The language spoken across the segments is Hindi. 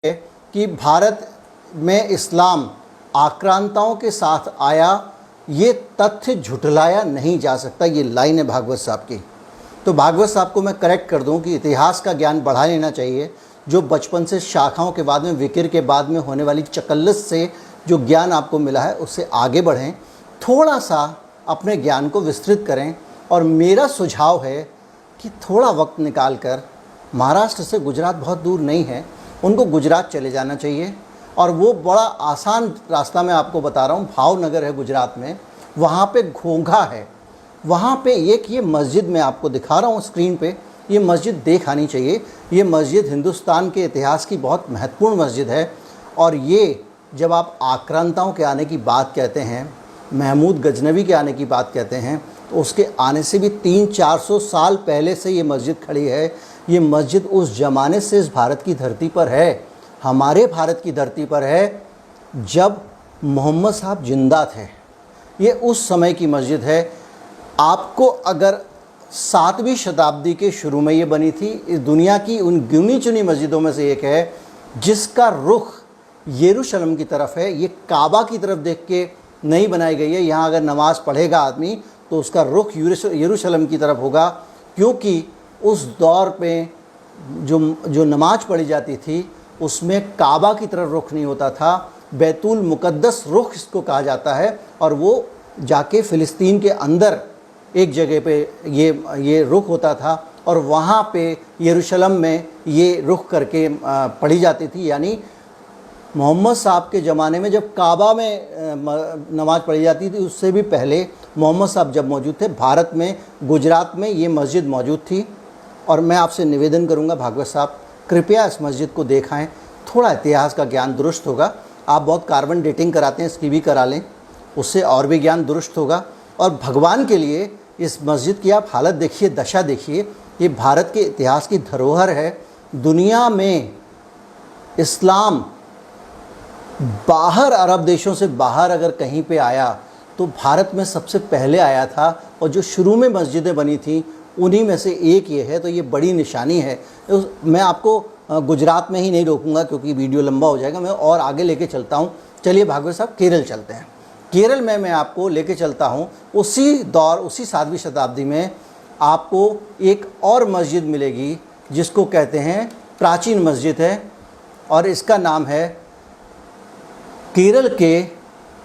कि भारत में इस्लाम आक्रांताओं के साथ आया, ये तथ्य झुठलाया नहीं जा सकता। ये लाइन है भागवत साहब की। तो भागवत साहब को मैं करेक्ट कर दूं कि इतिहास का ज्ञान बढ़ा लेना चाहिए। जो बचपन से शाखाओं के बाद में, विकिर के बाद में होने वाली चकल्लस से जो ज्ञान आपको मिला है उससे आगे बढ़ें, थोड़ा सा अपने ज्ञान को विस्तृत करें। और मेरा सुझाव है कि थोड़ा वक्त निकाल कर, महाराष्ट्र से गुजरात बहुत दूर नहीं है, उनको गुजरात चले जाना चाहिए। और वो बड़ा आसान रास्ता मैं आपको बता रहा हूँ, भावनगर है गुजरात में, वहाँ पे घोंघा है, वहाँ पे एक ये मस्जिद मैं आपको दिखा रहा हूँ स्क्रीन पे, ये मस्जिद देख आनी चाहिए। ये मस्जिद हिंदुस्तान के इतिहास की बहुत महत्वपूर्ण मस्जिद है। और ये जब आप आक्रांताओं के आने की बात कहते हैं, महमूद गजनवी के आने की बात कहते हैं, तो उसके आने से भी 300-400 साल पहले से ये मस्जिद खड़ी है। ये मस्जिद उस ज़माने से इस भारत की धरती पर है, हमारे भारत की धरती पर है, जब मोहम्मद साहब जिंदा थे। ये उस समय की मस्जिद है। आपको अगर 7वीं शताब्दी के शुरू में ये बनी थी, इस दुनिया की उन गिनी चुनी मस्जिदों में से एक है जिसका रुख यरूशलेम की तरफ है। ये काबा की तरफ देख के नहीं बनाई गई है। यहाँ अगर नमाज़ पढ़ेगा आदमी तो उसका रुख यरूशलेम की तरफ होगा, क्योंकि उस दौर पे जो नमाज पढ़ी जाती थी उसमें काबा की तरफ रुख नहीं होता था, बैतुल मुक़द्दस रुख इसको कहा जाता है। और वो जाके फ़िलिस्तीन के अंदर एक जगह पे ये रुख होता था, और वहाँ पे यरूशलेम में ये रुख करके पढ़ी जाती थी। यानी मोहम्मद साहब के ज़माने में जब काबा में नमाज़ पढ़ी जाती थी, उससे भी पहले मोहम्मद साहब जब मौजूद थे, भारत में गुजरात में ये मस्जिद मौजूद थी। और मैं आपसे निवेदन करूँगा भागवत साहब, कृपया इस मस्जिद को देखाएं, थोड़ा इतिहास का ज्ञान दुरुस्त होगा। आप बहुत कार्बन डेटिंग कराते हैं, इसकी भी करा लें, उससे और भी ज्ञान दुरुस्त होगा। और भगवान के लिए इस मस्जिद की आप हालत देखिए, दशा देखिए। ये भारत के इतिहास की धरोहर है। दुनिया में इस्लाम बाहर, अरब देशों से बाहर अगर कहीं पे आया तो भारत में सबसे पहले आया था। और जो शुरू में मस्जिदें बनी थी उन्हीं में से एक ये है, तो ये बड़ी निशानी है। मैं आपको गुजरात में ही नहीं रोकूंगा क्योंकि वीडियो लंबा हो जाएगा, मैं और आगे लेके चलता हूँ। चलिए भागवत साहब, केरल चलते हैं। केरल में मैं आपको लेके चलता हूँ उसी दौर, उसी 7वीं शताब्दी में आपको एक और मस्जिद मिलेगी जिसको कहते हैं प्राचीन मस्जिद है, और इसका नाम है, केरल के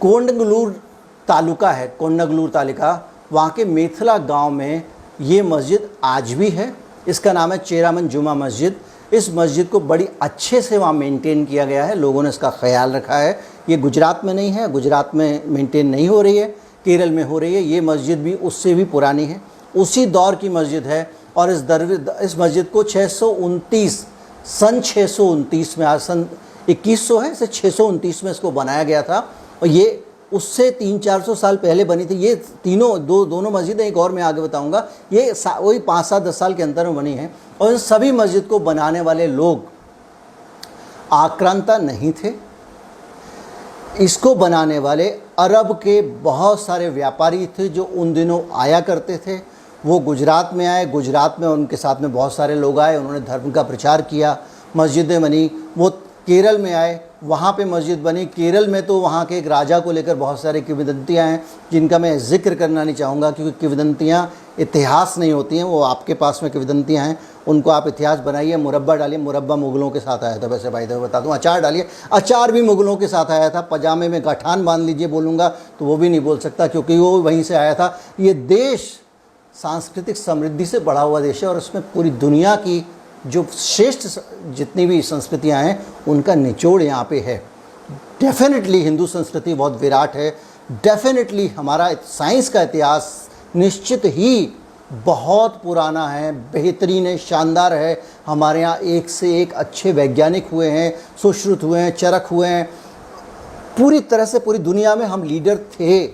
कोंडगलूर तालुका है, कोंडगलूर तालुका, वहाँ के मेथला गांव में ये मस्जिद आज भी है। इसका नाम है चेरामन जुमा मस्जिद। इस मस्जिद को बड़ी अच्छे से वहाँ मेंटेन किया गया है, लोगों ने इसका ख्याल रखा है। ये गुजरात में नहीं है, गुजरात में मेंटेन नहीं हो रही है, केरल में हो रही है। ये मस्जिद भी उससे भी पुरानी है, उसी दौर की मस्जिद है। और इस मस्जिद को 629 सन 629 में, आज सन 2100 है, इसे 629 में इसको बनाया गया था। और ये उससे 300-400 साल पहले बनी थी। ये तीनों दोनों मस्जिदें, एक और मैं आगे बताऊंगा, ये वही 5-7-10 साल के अंतर में बनी हैं। और इन सभी मस्जिद को बनाने वाले लोग आक्रांता नहीं थे। इसको बनाने वाले अरब के बहुत सारे व्यापारी थे जो उन दिनों आया करते थे। वो गुजरात में आए, गुजरात में उनके साथ में बहुत सारे लोग आए, उन्होंने धर्म का प्रचार किया, मस्जिदें बनी। वो केरल में आए, वहाँ पे मस्जिद बनी। केरल में तो वहाँ के एक राजा को लेकर बहुत सारी किंवदंतियाँ हैं जिनका मैं जिक्र करना नहीं चाहूँगा, क्योंकि किंवदंतियाँ इतिहास नहीं होती हैं, वो आपके पास में किंवदंतियाँ हैं, उनको आप इतिहास बनाइए। मुरब्बा डालिए, मुरब्बा मुग़लों के साथ आया था, वैसे भाई तो बता दूँ। अचार डालिए, अचार भी मुग़लों के साथ आया था। पजामे में गठान बांध लीजिए बोलूँगा तो वो भी नहीं बोल सकता, क्योंकि वो वहीं से आया था। ये देश सांस्कृतिक समृद्धि से बढ़ा हुआ देश है, और उसमें पूरी दुनिया की जो श्रेष्ठ जितनी भी संस्कृतियां हैं उनका निचोड़ यहाँ पे है। डेफिनेटली हिंदू संस्कृति बहुत विराट है। डेफिनेटली हमारा साइंस का इतिहास निश्चित ही बहुत पुराना है, बेहतरीन है, शानदार है। हमारे यहाँ एक से एक अच्छे वैज्ञानिक हुए हैं, सुश्रुत हुए हैं, चरक हुए हैं। पूरी तरह से पूरी दुनिया में हम लीडर थे।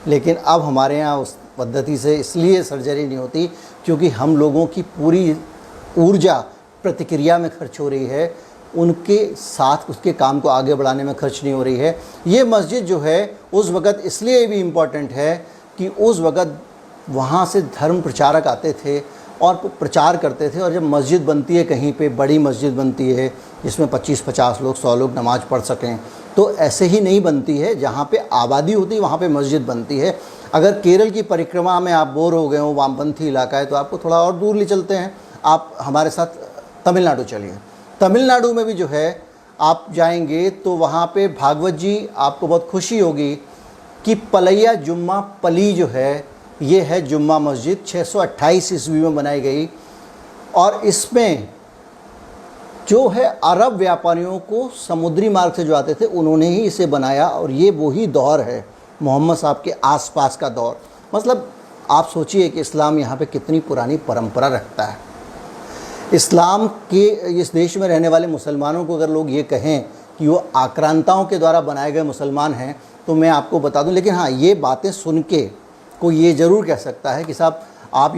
लेकिन अब हमारे यहाँ उस पद्धति से इसलिए सर्जरी नहीं होती क्योंकि हम लोगों की पूरी ऊर्जा प्रतिक्रिया में खर्च हो रही है, उनके साथ उसके काम को आगे बढ़ाने में खर्च नहीं हो रही है। ये मस्जिद जो है उस वक़्त इसलिए भी इम्पॉर्टेंट है कि उस वक़्त वहाँ से धर्म प्रचारक आते थे, और प्रचार करते थे। और जब मस्जिद बनती है कहीं पे, बड़ी मस्जिद बनती है जिसमें 25-50 लोग 100 लोग नमाज़ पढ़ सकें, तो ऐसे ही नहीं बनती है। जहाँ पे आबादी होती है वहाँ पे मस्जिद बनती है। अगर केरल की परिक्रमा में आप बोर हो गए हो, वामपंथी इलाका है, तो आपको थोड़ा और दूर ले चलते हैं। आप हमारे साथ तमिलनाडु चलिए। तमिलनाडु में भी जो है आप जाएंगे तो वहाँ पे भागवत जी, आपको बहुत खुशी होगी कि पलैया जुम्मा पली जो है, ये है जुम्मा मस्जिद, 628 ईस्वी में बनाई गई। और इसमें जो है अरब व्यापारियों को समुद्री मार्ग से जो आते थे उन्होंने ही इसे बनाया। और ये वही दौर है मोहम्मद साहब के आसपास का दौर। मतलब आप सोचिए कि इस्लाम यहाँ पे कितनी पुरानी परंपरा रखता है। इस्लाम के इस देश में रहने वाले मुसलमानों को अगर लोग ये कहें कि वो आक्रांताओं के द्वारा बनाए गए मुसलमान हैं, तो मैं आपको बता दूं। लेकिन हाँ, ये बातें सुन के कोई ये ज़रूर कह सकता है कि साहब आप